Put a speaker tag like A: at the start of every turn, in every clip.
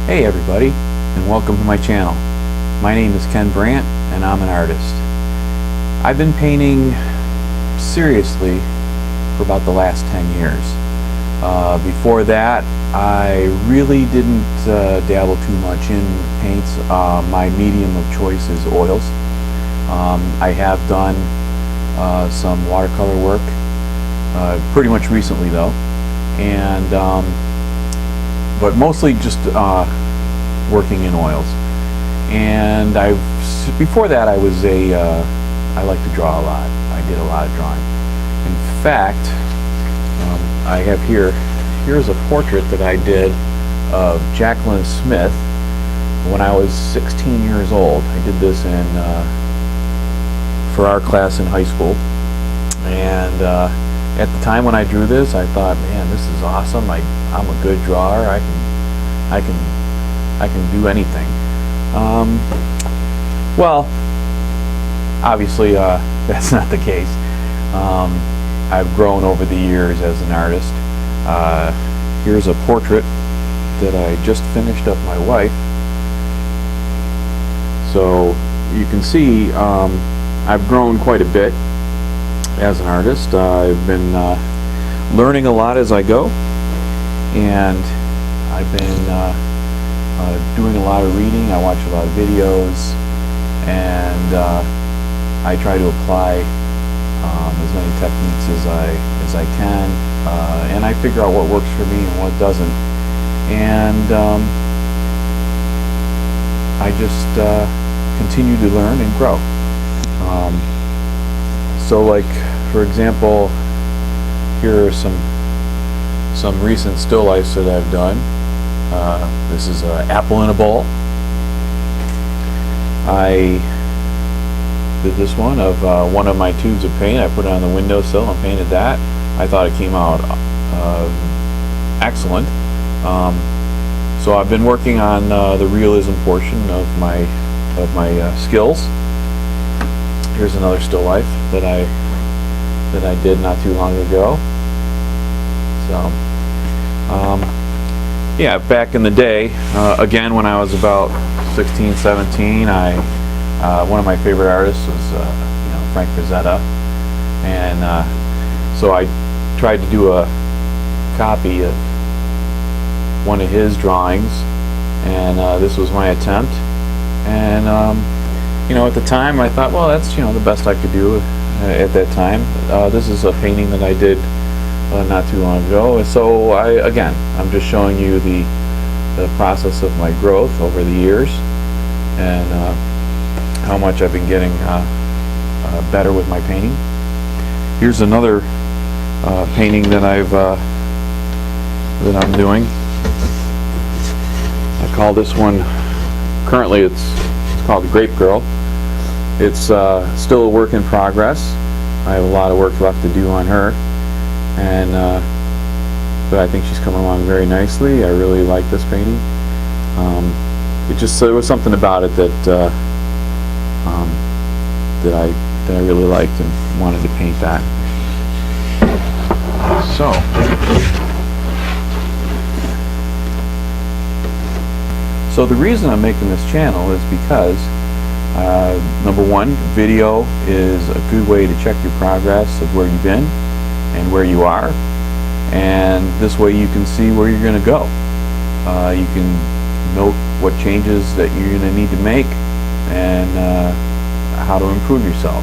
A: Hey everybody, and welcome to my channel. My name is Ken Brant, and I'm an artist. I've been painting seriously for about the last 10 years. Before that, I really didn't dabble too much in paints. My medium of choice is oils. I have done some watercolor work, pretty much recently though, and but mostly just working in oils. And before that I was I like to draw a lot. I did a lot of drawing. In fact, I have here's a portrait that I did of Jacqueline Smith when I was 16 years old. I did this for our class in high school, and at the time when I drew this, I thought, man, this is awesome. I'm a good drawer. I can do anything. Well, obviously that's not the case. I've grown over the years as an artist. Here's a portrait that I just finished of my wife. So you can see I've grown quite a bit as an artist. I've been learning a lot as I go, and I've been doing a lot of reading. I watch a lot of videos, and I try to apply as many techniques as I can, and I figure out what works for me and what doesn't, and I just continue to learn and grow. So, like, for example, here are some recent still lifes that I've done. This is an apple in a bowl. I did this one of one of my tubes of paint. I put it on the windowsill and painted that. I thought it came out excellent. So I've been working on the realism portion of my skills. Here's another still life that I did not too long ago. So yeah, back in the day, again when I was about 16, 17, one of my favorite artists was Frank Frazetta, and so I tried to do a copy of one of his drawings, and this was my attempt. And at the time I thought, well, that's the best I could do at that time. This is a painting that I did not too long ago, and so I'm just showing you the process of my growth over the years, and how much I've been getting better with my painting. Here's another painting that I'm doing. I call this one, currently it's called Grape Girl. It's still a work in progress. I have a lot of work left to do on her, and but I think she's coming along very nicely. I really like this painting. There was something about it that I really liked and wanted to paint that. So the reason I'm making this channel is because number one, video is a good way to check your progress of where you've been and where you are, and this way you can see where you're going to go. You can note what changes that you're going to need to make, and how to improve yourself.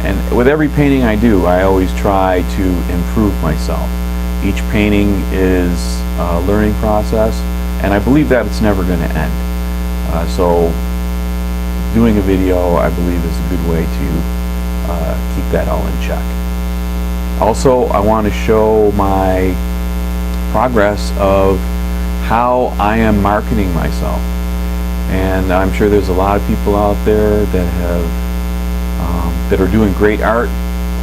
A: And with every painting I do, I always try to improve myself. Each painting is a learning process, and I believe that it's never going to end. So doing a video, I believe, is a good way to keep that all in check. Also, I want to show my progress of how I am marketing myself. And I'm sure there's a lot of people out there that are doing great art,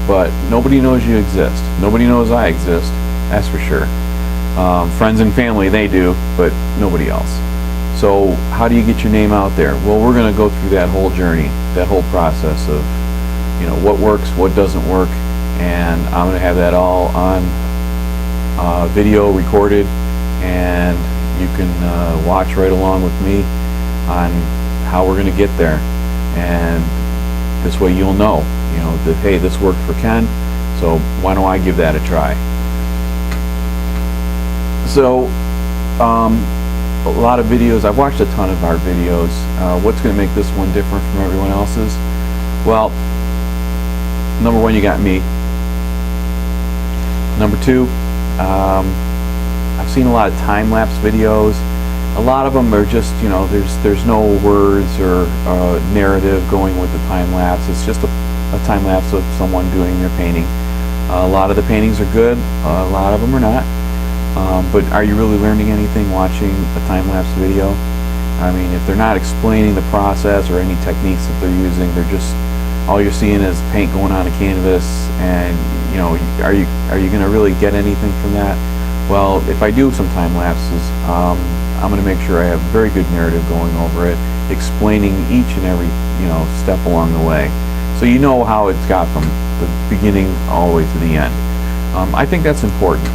A: but nobody knows you exist. Nobody knows I exist, that's for sure. Friends and family, they do, but nobody else. So how do you get your name out there? Well, we're going to go through that whole journey, that whole process of what works, what doesn't work, and I'm going to have that all on video recorded, and you can watch right along with me on how we're going to get there, and this way you'll know, that hey, this worked for Ken, so why don't I give that a try. So a lot of videos, I've watched a ton of our videos. What's going to make this one different from everyone else's? Well, number one, you got me. Number two, I've seen a lot of time-lapse videos. A lot of them are just, there's no words or narrative going with the time-lapse. It's just a time-lapse of someone doing their painting. A lot of the paintings are good, a lot of them are not. But are you really learning anything watching a time-lapse video? I mean, if they're not explaining the process or any techniques that they're using, they're just, all you're seeing is paint going on a canvas, and are you going to really get anything from that? Well, if I do some time lapses, I'm going to make sure I have a very good narrative going over it, explaining each and every step along the way, so you know how it's got from the beginning all the way to the end. I think that's important.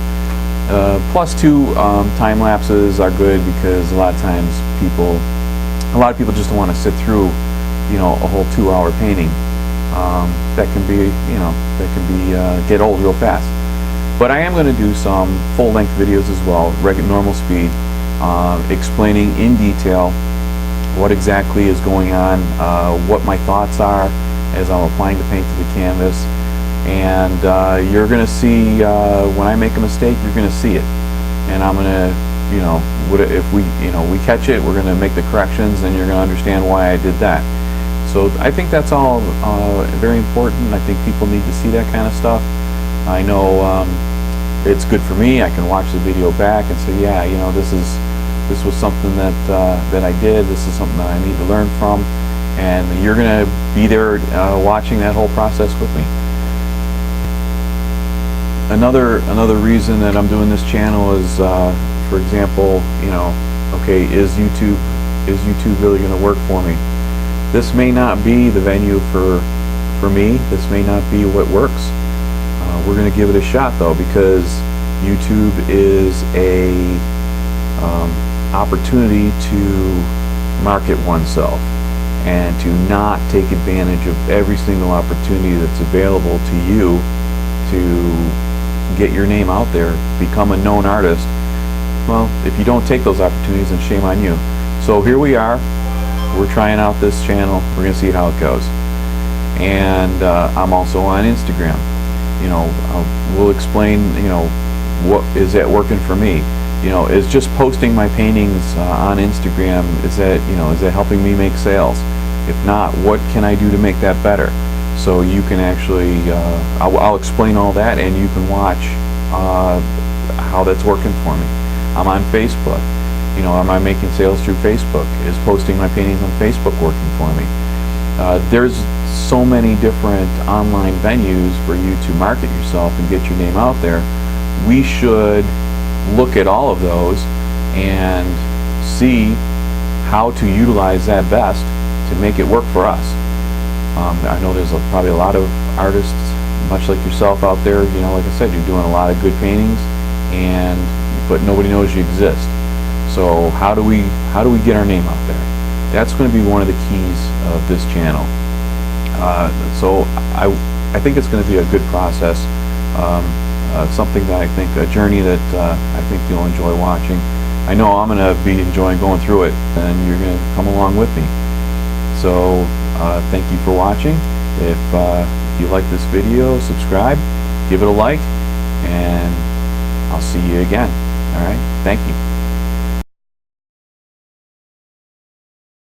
A: Plus two, time lapses are good because a lot of times a lot of people just don't want to sit through a whole 2-hour painting. That can be get old real fast. But I am going to do some full-length videos as well, normal speed, explaining in detail what exactly is going on, what my thoughts are as I'm applying the paint to the canvas. And you're going to see, when I make a mistake, you're going to see it. And I'm going to, if we catch it, we're going to make the corrections, and you're going to understand why I did that. So I think that's all very important. I think people need to see that kind of stuff. I know it's good for me. I can watch the video back and say, yeah, this was something that I did. This is something that I need to learn from. And you're going to be there watching that whole process with me. Another reason that I'm doing this channel is, for example, okay, is YouTube really going to work for me? This may not be the venue for me. This may not be what works. We're going to give it a shot though, because YouTube is a opportunity to market oneself and to not take advantage of every single opportunity that's available to you to get your name out there, become a known artist. Well, if you don't take those opportunities, then shame on you. So here we are. We're trying out this channel. We're going to see how it goes. And I'm also on Instagram. We'll explain, what is that working for me? Is just posting my paintings on Instagram, is that helping me make sales? If not, what can I do to make that better? So you can actually, I'll explain all that, and you can watch how that's working for me. I'm on Facebook. Am I making sales through Facebook? Is posting my paintings on Facebook working for me? There's so many different online venues for you to market yourself and get your name out there. We should look at all of those and see how to utilize that best to make it work for us. I know there's probably a lot of artists, much like yourself out there, like I said, you're doing a lot of good paintings, but nobody knows you exist. So how do we get our name out there? That's going to be one of the keys of this channel. So I think it's going to be a good process, something that I think, a journey that I think you'll enjoy watching. I know I'm going to be enjoying going through it, and you're going to come along with me. So thank you for watching. If you like this video, subscribe, give it a like, and I'll see you again. All right, thank you.